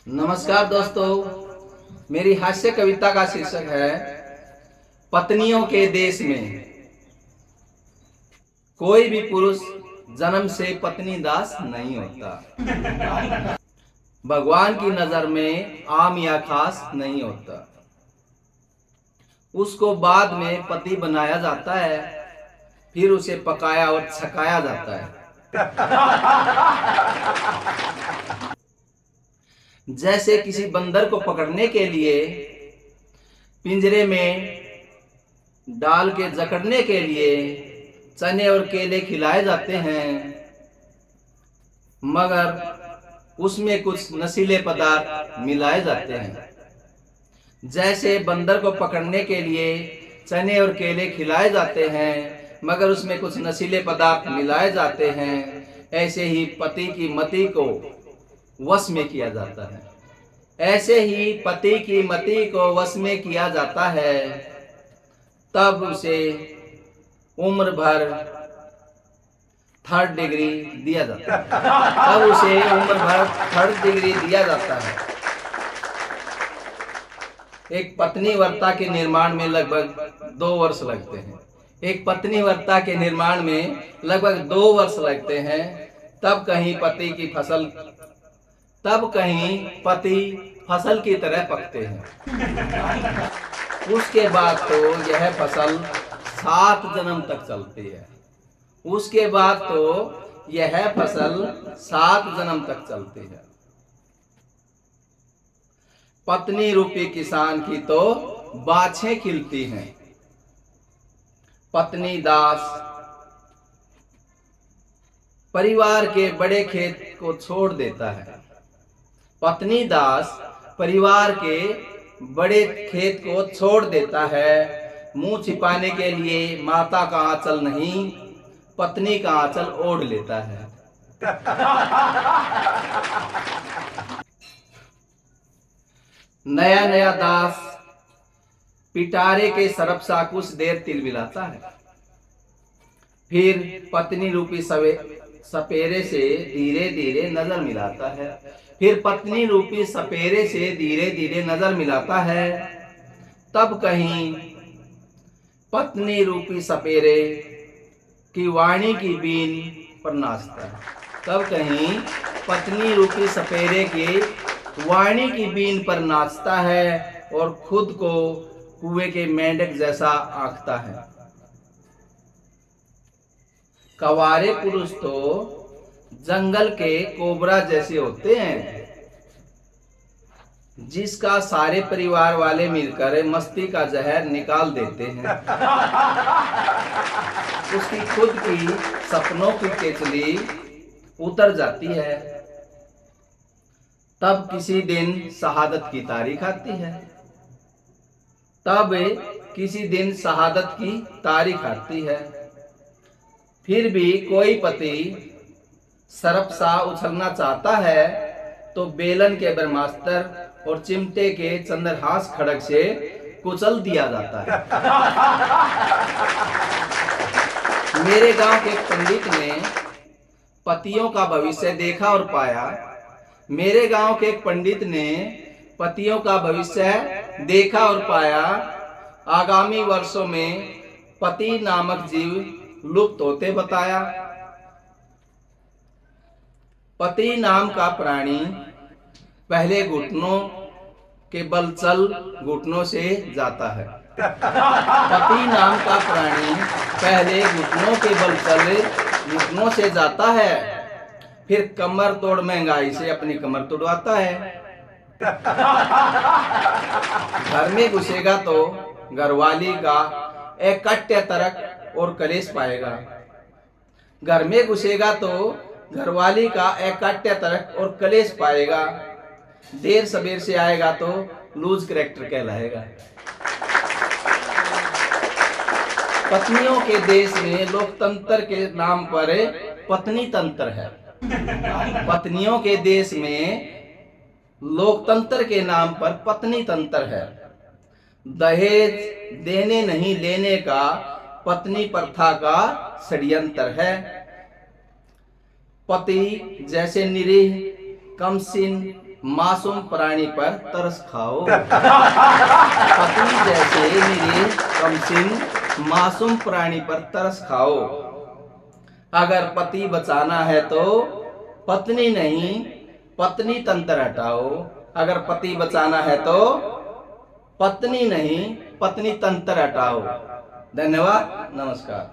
नमस्कार दोस्तों, मेरी हास्य कविता का शीर्षक है पत्नियों के देश में। कोई भी पुरुष जन्म से पत्नी दास नहीं होता। भगवान की नजर में आम या खास नहीं होता। उसको बाद में पति बनाया जाता है, फिर उसे पकाया और छकाया जाता है। जैसे किसी बंदर को पकड़ने के लिए पिंजरे में डाल के जकड़ने के लिए चने और केले खिलाए जाते हैं, मगर उसमें कुछ नशीले पदार्थ मिलाए जाते हैं। जैसे बंदर को पकड़ने के लिए चने और केले खिलाए जाते हैं, मगर उसमें कुछ नशीले पदार्थ मिलाए जाते हैं, ऐसे ही पति की मति को वश में किया जाता है। ऐसे ही पति की मति को वश में किया जाता है, तब उसे उम्र भर थर्ड डिग्री दिया जाता है। तब उसे उम्र भर थर्ड डिग्री दिया जाता है। एक पत्नी वार्ता के निर्माण में लगभग 2 वर्ष लगते हैं। एक पत्नी वार्ता के निर्माण में लगभग 2 वर्ष लगते हैं। तब कहीं पति फसल की तरह पकते हैं। उसके बाद तो यह फसल 7 जन्म तक चलती है। उसके बाद तो यह फसल 7 जन्म तक चलती है। पत्नी रूपी किसान की तो बाछें खिलती हैं। पत्नी दास परिवार के बड़े खेत को छोड़ देता है। पत्नी दास परिवार के बड़े खेत को छोड़ देता है। मुंह छिपाने के लिए माता का आंचल नहीं, पत्नी का आंचल ओढ़ लेता है। नया नया दास पिटारे के सरप सा कुछ देर तिलमिलाता है, फिर पत्नी रूपी सपेरे से धीरे धीरे नजर मिलाता है। फिर पत्नी रूपी सपेरे से धीरे धीरे नजर मिलाता है। तब कहीं पत्नी रूपी सपेरे की वाणी की बीन पर नाचता है। तब कहीं पत्नी रूपी सपेरे की वाणी की बीन पर नाचता है और खुद को कुएं के मेंढक जैसा आंकता है। कवारे पुरुष तो जंगल के कोबरा जैसे होते हैं, जिसका सारे परिवार वाले मिलकर मस्ती का जहर निकाल देते हैं। उसकी खुद की सपनों की केचली उतर जाती है। तब किसी दिन शहादत की तारीख आती है। फिर भी कोई पति सरप सा उछलना चाहता है तो बेलन के ब्रह्मास्त्र और चिमटे के चंद्रहास खड़ग से कुचल दिया जाता है। मेरे गांव के एक पंडित ने पतियों का भविष्य देखा और पाया। मेरे गांव के एक पंडित ने पतियों का भविष्य देखा और पाया। आगामी वर्षों में पति नामक जीव लुप्त होते बताया। पति नाम का प्राणी पहले घुटनों के बल चल घुटनों से जाता है। पति नाम का प्राणी पहले घुटनों के बल चल घुटनों से जाता है, फिर कमर तोड़ महंगाई से अपनी कमर तोड़वाता है। घर में घुसेगा तो घरवाली का एकट्य तर्क और कलेश पाएगा। घर में घुसेगा तो घरवाली का एकट्य तर्क और कलेश पाएगा। देर सबेर से आएगा तो लूज कैरेक्टर कहलाएगा। पत्नियों के देश में लोकतंत्र के नाम पर पत्नी तंत्र है। पत्नियों के देश में लोकतंत्र के नाम पर पत्नी तंत्र है। दहेज देने नहीं लेने का पत्नी प्रथा का षड्यंत्र है। पति जैसे निरीह कमसिन मासूम प्राणी पर तरस खाओ। पति जैसे मेरे कमसिन मासूम प्राणी पर तरस खाओ। अगर पति बचाना है तो पत्नी नहीं पत्नी तंत्र हटाओ। अगर पति बचाना है तो पत्नी नहीं पत्नी तंत्र हटाओ। धन्यवाद, नमस्कार।